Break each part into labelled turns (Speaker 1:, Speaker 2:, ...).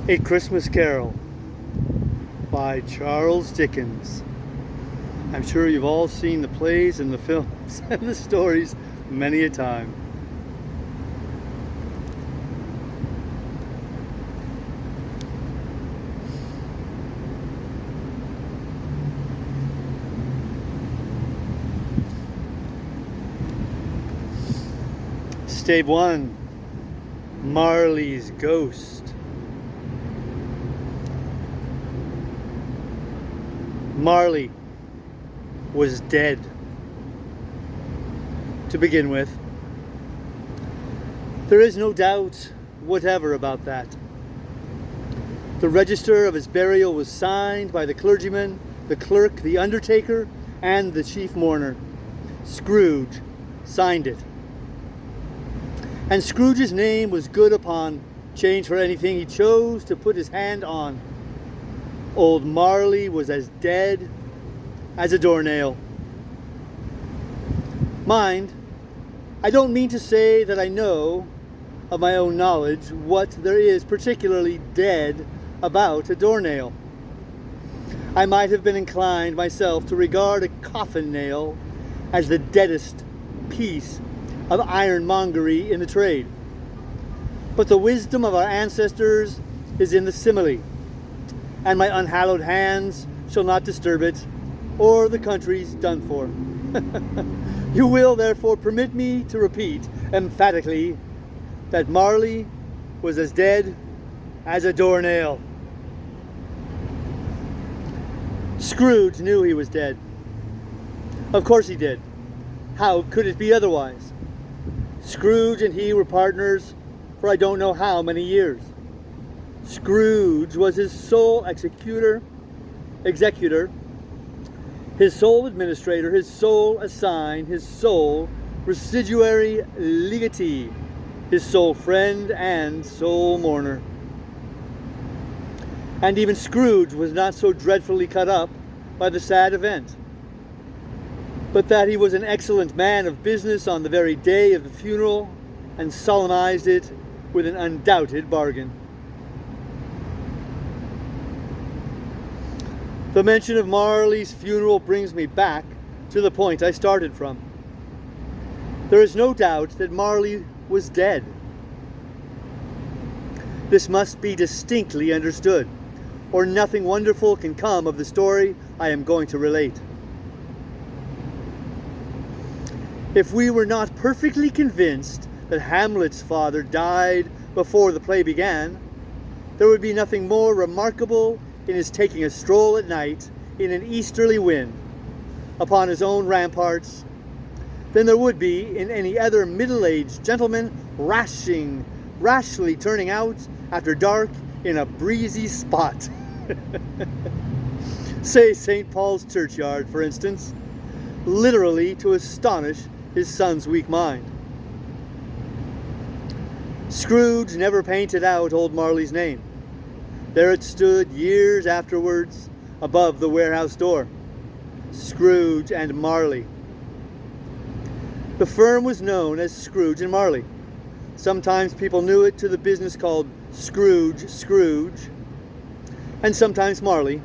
Speaker 1: A Christmas Carol by Charles Dickens. I'm sure you've all seen the plays and the films and the stories many a time. Stave 1, Marley's Ghost. Marley was dead to begin with. There is no doubt whatever about that. The register of his burial was signed by the clergyman, the clerk, the undertaker, and the chief mourner. Scrooge signed it. And Scrooge's name was good upon change for anything he chose to put his hand on. Old Marley was as dead as a doornail. Mind, I don't mean to say that I know of my own knowledge what there is particularly dead about a doornail. I might have been inclined myself to regard a coffin nail as the deadest piece of ironmongery in the trade. But the wisdom of our ancestors is in the simile, and my unhallowed hands shall not disturb it, or the country's done for. You will therefore permit me to repeat emphatically that Marley was as dead as a doornail. Scrooge knew he was dead. Of course he did. How could it be otherwise? Scrooge and he were partners for I don't know how many years. Scrooge was his sole executor, his sole administrator, his sole assign, his sole residuary legatee, his sole friend and sole mourner. And even Scrooge was not so dreadfully cut up by the sad event, but that he was an excellent man of business on the very day of the funeral and solemnized it with an undoubted bargain. The mention of Marley's funeral brings me back to the point I started from. There is no doubt that Marley was dead. This must be distinctly understood, or nothing wonderful can come of the story I am going to relate. If we were not perfectly convinced that Hamlet's father died before the play began, there would be nothing more remarkable in his taking a stroll at night in an easterly wind upon his own ramparts than there would be in any other middle-aged gentleman rashly turning out after dark in a breezy spot. Say St. Paul's churchyard, for instance, literally to astonish his son's weak mind. Scrooge never painted out old Marley's name. There it stood years afterwards above the warehouse door. Scrooge and Marley. The firm was known as Scrooge and Marley. Sometimes people knew it to the business called Scrooge, and sometimes Marley.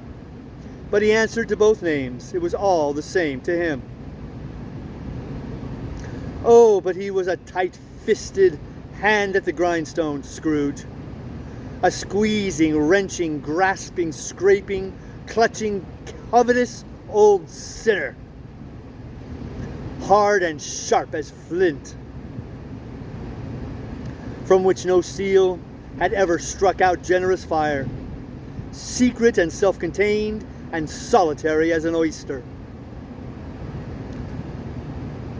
Speaker 1: But he answered to both names. It was all the same to him. Oh, but he was a tight-fisted hand at the grindstone, Scrooge. A squeezing, wrenching, grasping, scraping, clutching, covetous old sinner. Hard and sharp as flint, from which no steel had ever struck out generous fire. Secret and self-contained and solitary as an oyster.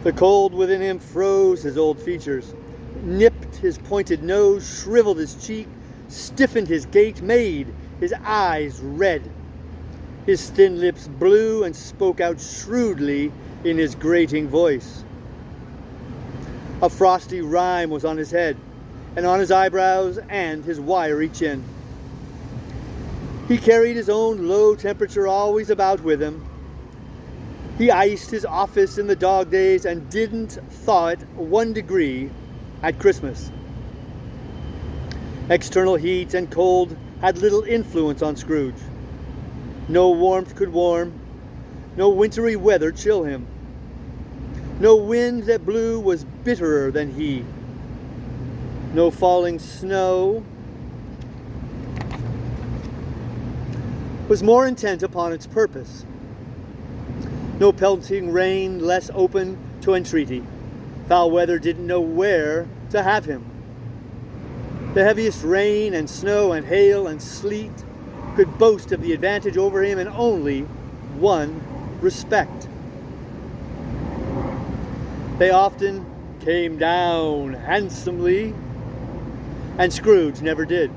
Speaker 1: The cold within him froze his old features, nipped his pointed nose, shriveled his cheek, stiffened his gait, made his eyes red. His thin lips blew and spoke out shrewdly in his grating voice. A frosty rime was on his head, and on his eyebrows and his wiry chin. He carried his own low temperature always about with him. He iced his office in the dog days and didn't thaw it 1 degree at Christmas. External heat and cold had little influence on Scrooge. No warmth could warm, no wintry weather chill him. No wind that blew was bitterer than he. No falling snow was more intent upon its purpose. No pelting rain less open to entreaty. Foul weather didn't know where to have him. The heaviest rain and snow and hail and sleet could boast of the advantage over him in only one respect. They often came down handsomely, and Scrooge never did.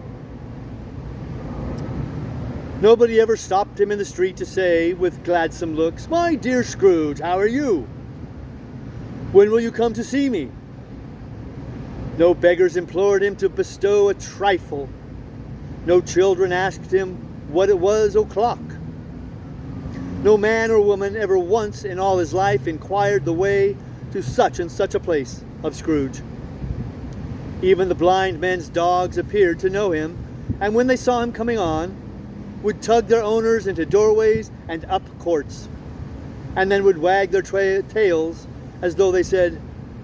Speaker 1: Nobody ever stopped him in the street to say, with gladsome looks, "My dear Scrooge, how are you? When will you come to see me?" No beggars implored him to bestow a trifle. No children asked him what it was o'clock. No man or woman ever once in all his life inquired the way to such and such a place of Scrooge. Even the blind men's dogs appeared to know him, and when they saw him coming on, would tug their owners into doorways and up courts, and then would wag their tails as though they said,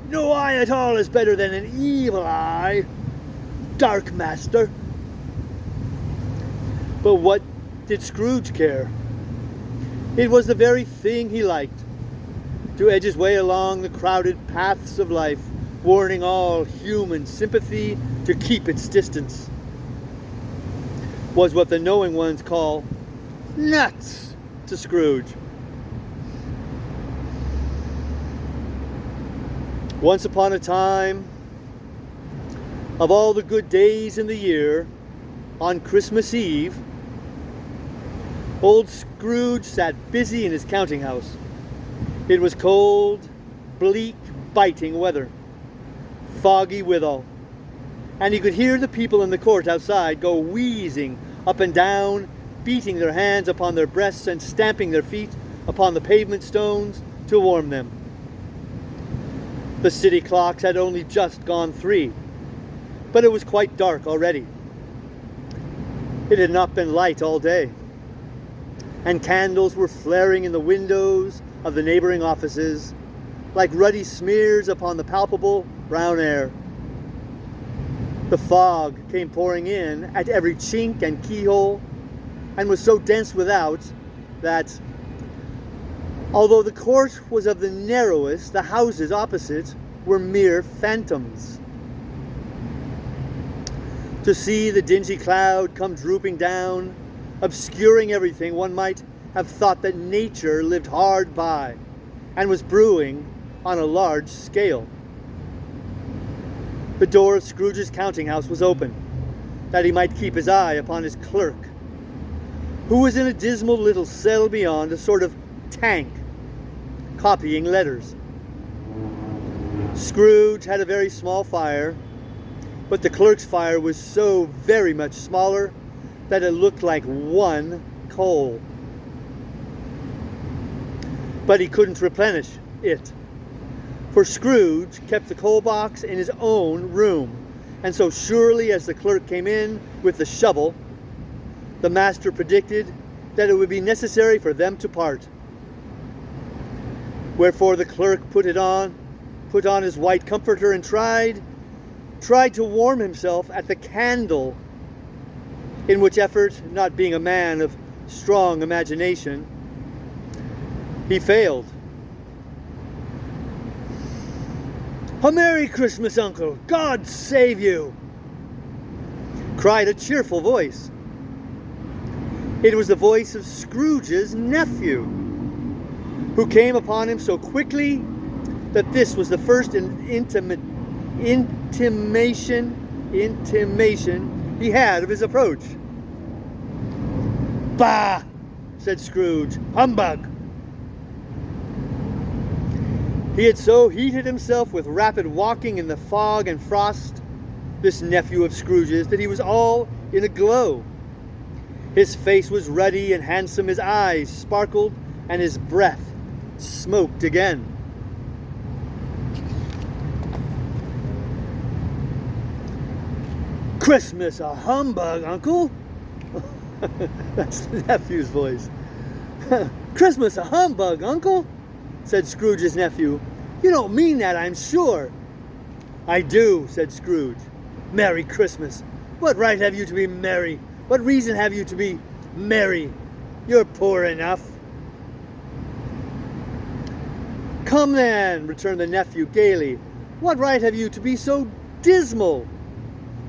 Speaker 1: "No eye at all is better than an evil eye, dark master." But what did Scrooge care? It was the very thing he liked, to edge his way along the crowded paths of life, warning all human sympathy to keep its distance. Was what the knowing ones call nuts to Scrooge. Once upon a time, of all the good days in the year, on Christmas Eve, old Scrooge sat busy in his counting house. It was cold, bleak, biting weather, foggy withal, and he could hear the people in the court outside go wheezing up and down, beating their hands upon their breasts and stamping their feet upon the pavement stones to warm them. The city clocks had only just gone 3, but it was quite dark already. It had not been light all day, and candles were flaring in the windows of the neighboring offices like ruddy smears upon the palpable brown air. The fog came pouring in at every chink and keyhole, and was so dense without that, although the court was of the narrowest, the houses opposite were mere phantoms. To see the dingy cloud come drooping down, obscuring everything, one might have thought that nature lived hard by and was brewing on a large scale. The door of Scrooge's counting house was open, that he might keep his eye upon his clerk, who was in a dismal little cell beyond, a sort of tank, copying letters. Scrooge had a very small fire, but the clerk's fire was so very much smaller that it looked like one coal. But he couldn't replenish it, for Scrooge kept the coal box in his own room, and so surely as the clerk came in with the shovel, the master predicted that it would be necessary for them to part. Wherefore the clerk put on his white comforter and tried to warm himself at the candle, in which effort, not being a man of strong imagination, he failed. "A Merry Christmas, Uncle! God save you!" cried a cheerful voice. It was the voice of Scrooge's nephew, who came upon him so quickly that this was the first intimation he had of his approach. "Bah!" said Scrooge. "Humbug!" He had so heated himself with rapid walking in the fog and frost, this nephew of Scrooge's, that he was all in a glow. His face was ruddy and handsome, his eyes sparkled, and his breath smoked again. "Christmas a humbug, Uncle!" That's the nephew's voice. Christmas a humbug, Uncle, said Scrooge's nephew. You don't mean that, I'm sure. I do, said Scrooge. Merry Christmas. What right have you to be merry? What reason have you to be merry? You're poor enough. Come then, returned the nephew gaily. What right have you to be so dismal?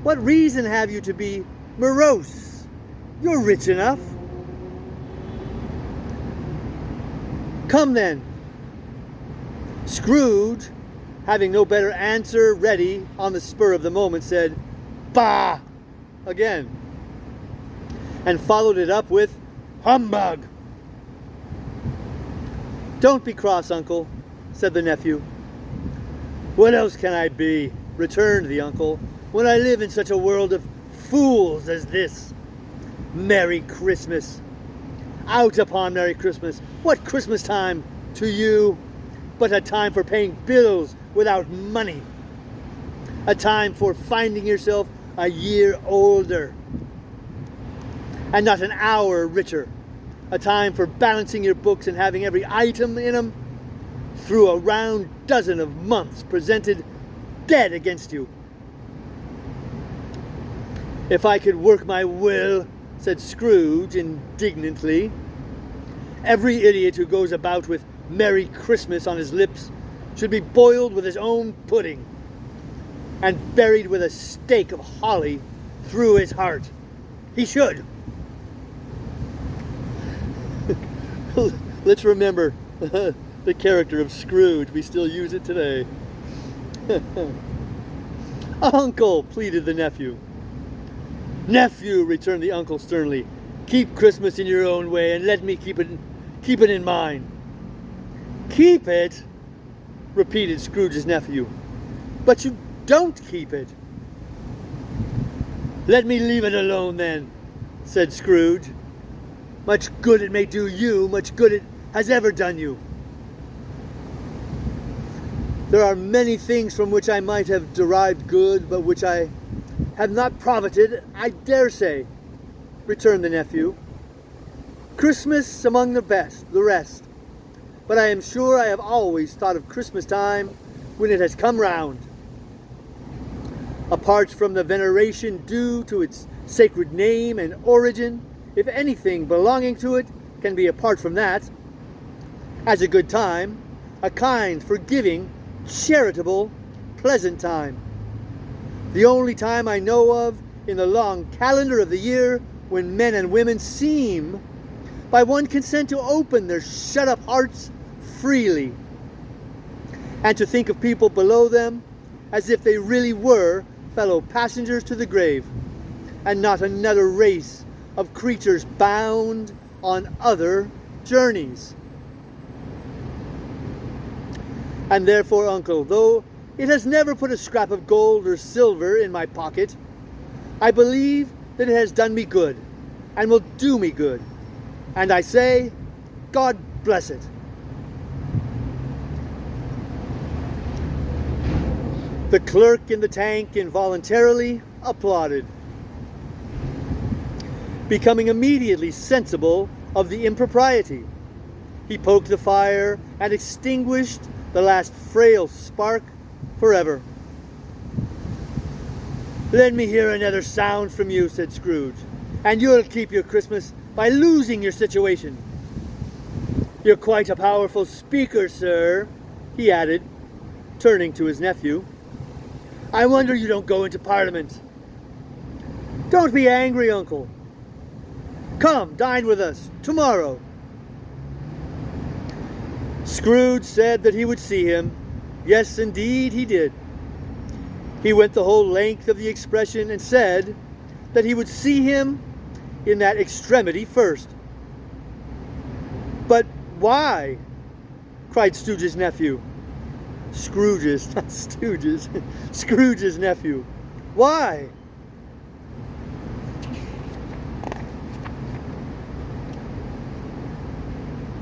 Speaker 1: What reason have you to be morose? You're rich enough. Come then. Scrooge, having no better answer ready on the spur of the moment, said, Bah! Again, and followed it up with, Humbug! Don't be cross, Uncle, said the nephew. What else can I be, returned the uncle, when I live in such a world of fools as this? Merry Christmas! Out upon Merry Christmas! What Christmas time to you but a time for paying bills without money? A time for finding yourself a year older and not an hour richer. A time for balancing your books and having every item in them through a round dozen of months presented dead against you. If I could work my will, said Scrooge indignantly, every idiot who goes about with Merry Christmas on his lips should be boiled with his own pudding and buried with a stake of holly through his heart. He should. Let's remember the character of Scrooge. We still use it today. Uncle, pleaded the nephew. Nephew, returned the uncle sternly, keep Christmas in your own way and let me keep it in mine. Keep it? Repeated Scrooge's nephew. But you don't keep it. Let me leave it alone then, said Scrooge. Much good it may do you, much good it has ever done you. There are many things from which I might have derived good, but which I have not profited, I dare say, returned the nephew. Christmas among the rest. But I am sure I have always thought of Christmas time when it has come round. Apart from the veneration due to its sacred name and origin, if anything belonging to it can be apart from that, as a good time, a kind, forgiving, charitable, pleasant time. The only time I know of in the long calendar of the year when men and women seem, by one consent, to open their shut-up hearts freely, and to think of people below them as if they really were fellow passengers to the grave, and not another race of creatures bound on other journeys. And therefore, Uncle, though it has never put a scrap of gold or silver in my pocket, I believe that it has done me good, and will do me good. And I say, God bless it. The clerk in the tank involuntarily applauded, becoming immediately sensible of the impropriety. He poked the fire and extinguished the last frail spark forever. Let me hear another sound from you, said Scrooge, and you'll keep your Christmas by losing your situation. You're quite a powerful speaker, sir, he added, turning to his nephew. I wonder you don't go into Parliament. Don't be angry, Uncle. Come, dine with us tomorrow. Scrooge said that he would see him. Yes, indeed, he did. He went the whole length of the expression and said that he would see him in that extremity first. But why? Cried Scrooge's nephew. Scrooge's, not Stooge's. Scrooge's nephew. Why?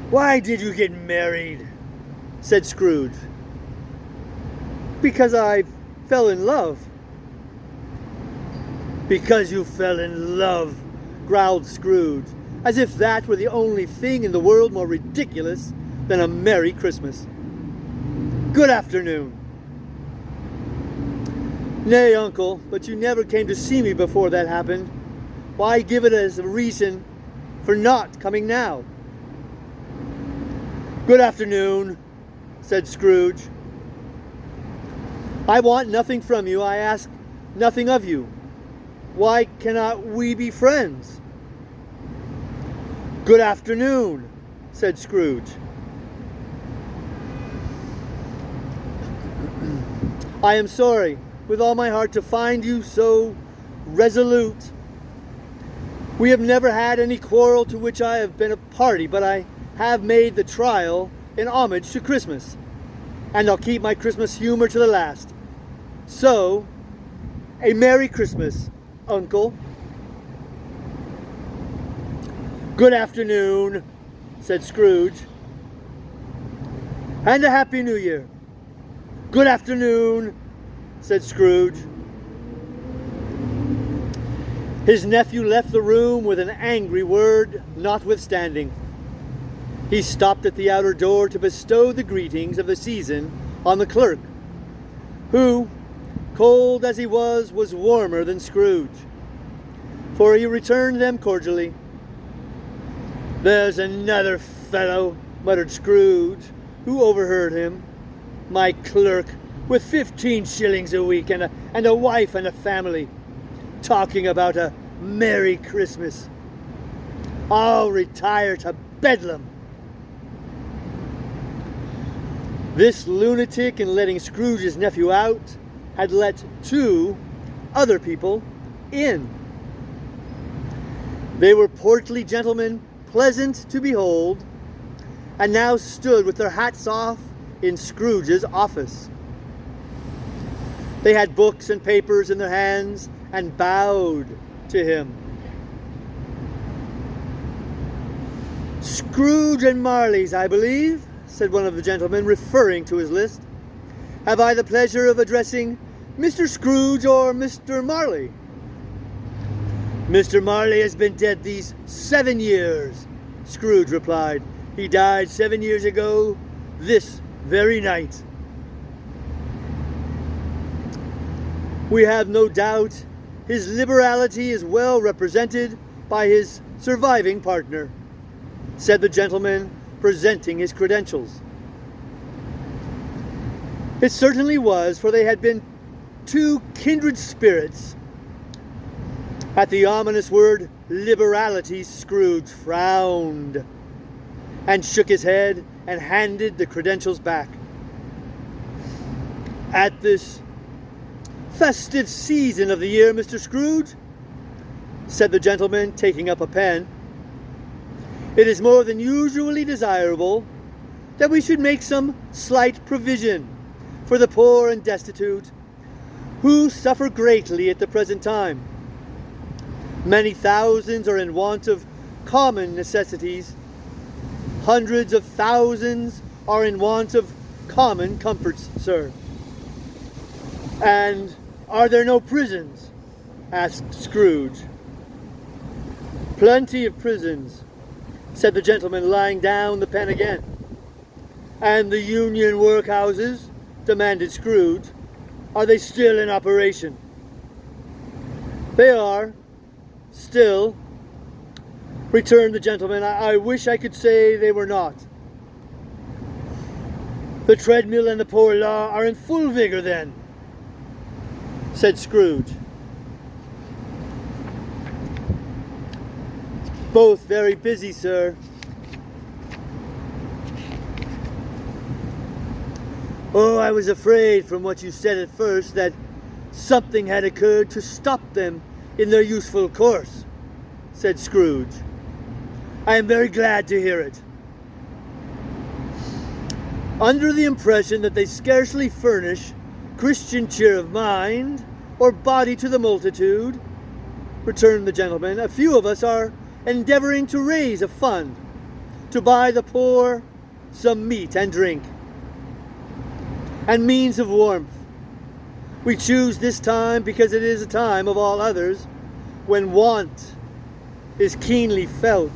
Speaker 1: Why did you get married? Said Scrooge. Because I fell in love. Because you fell in love, growled Scrooge, as if that were the only thing in the world more ridiculous than a Merry Christmas. "Good afternoon." "Nay, uncle, but you never came to see me before that happened. Why give it as a reason for not coming now?" "Good afternoon," said Scrooge. "I want nothing from you. I ask nothing of you. Why cannot we be friends?" "Good afternoon," said Scrooge. "I am sorry with all my heart to find you so resolute. We have never had any quarrel to which I have been a party, but I have made the trial in homage to Christmas, and I'll keep my Christmas humor to the last. So, a Merry Christmas, Uncle." "Good afternoon," said Scrooge. "And a Happy New Year." "Good afternoon," said Scrooge. His nephew left the room with an angry word notwithstanding. He stopped at the outer door to bestow the greetings of the season on the clerk, who, cold as he was warmer than Scrooge, for he returned them cordially. "There's another fellow," muttered Scrooge, who overheard him. "My clerk, with 15 shillings a week and a wife and a family, talking about a Merry Christmas. I'll retire to Bedlam." This lunatic, in letting Scrooge's nephew out, had let 2 other people in. They were portly gentlemen, pleasant to behold, and now stood with their hats off in Scrooge's office. They had books and papers in their hands and bowed to him. "Scrooge and Marley's, I believe," said one of the gentlemen, referring to his list. "Have I the pleasure of addressing Mr. Scrooge or Mr. Marley?" "Mr. Marley has been dead these 7 years," Scrooge replied. "He died 7 years ago, this very night." "We have no doubt his liberality is well represented by his surviving partner," said the gentleman, presenting his credentials. It certainly was, for they had been 2 kindred spirits. At the ominous word liberality, Scrooge frowned and shook his head and handed the credentials back. "At this festive season of the year, Mr. Scrooge," said the gentleman, taking up a pen, "it is more than usually desirable that we should make some slight provision for the poor and destitute who suffer greatly at the present time. Many thousands are in want of common necessities. Hundreds of thousands are in want of common comforts, sir." "And are there no prisons?" asked Scrooge. "Plenty of prisons," said the gentleman, laying down the pen again. "And the union workhouses?" demanded Scrooge. "Are they still in operation?" "They are, still," returned the gentleman. I wish I could say they were not." "The treadmill and the poor law are in full vigor, then?" said Scrooge. "Both very busy, sir." "Oh, I was afraid from what you said at first that something had occurred to stop them in their useful course," said Scrooge. "I am very glad to hear it." "Under the impression that they scarcely furnish Christian cheer of mind or body to the multitude," returned the gentleman, "a few of us are endeavoring to raise a fund to buy the poor some meat and drink and means of warmth. We choose this time because it is a time of all others when want is keenly felt,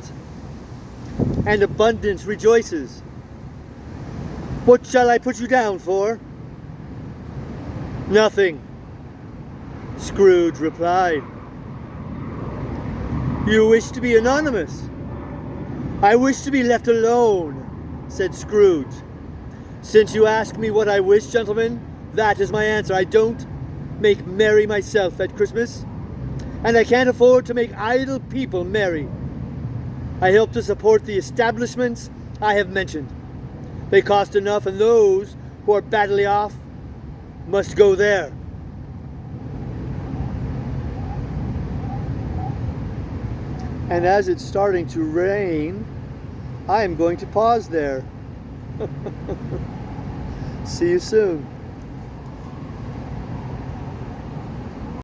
Speaker 1: and abundance rejoices. What shall I put you down for? Nothing, Scrooge replied. You wish to be anonymous? I wish to be left alone, said Scrooge. Since you ask me what I wish, gentlemen, that is my answer. I don't make merry myself at Christmas, and I can't afford to make idle people merry. I help to support the establishments I have mentioned. They cost enough, and those who are badly off must go there. And as it's starting to rain, I am going to pause there. See you soon.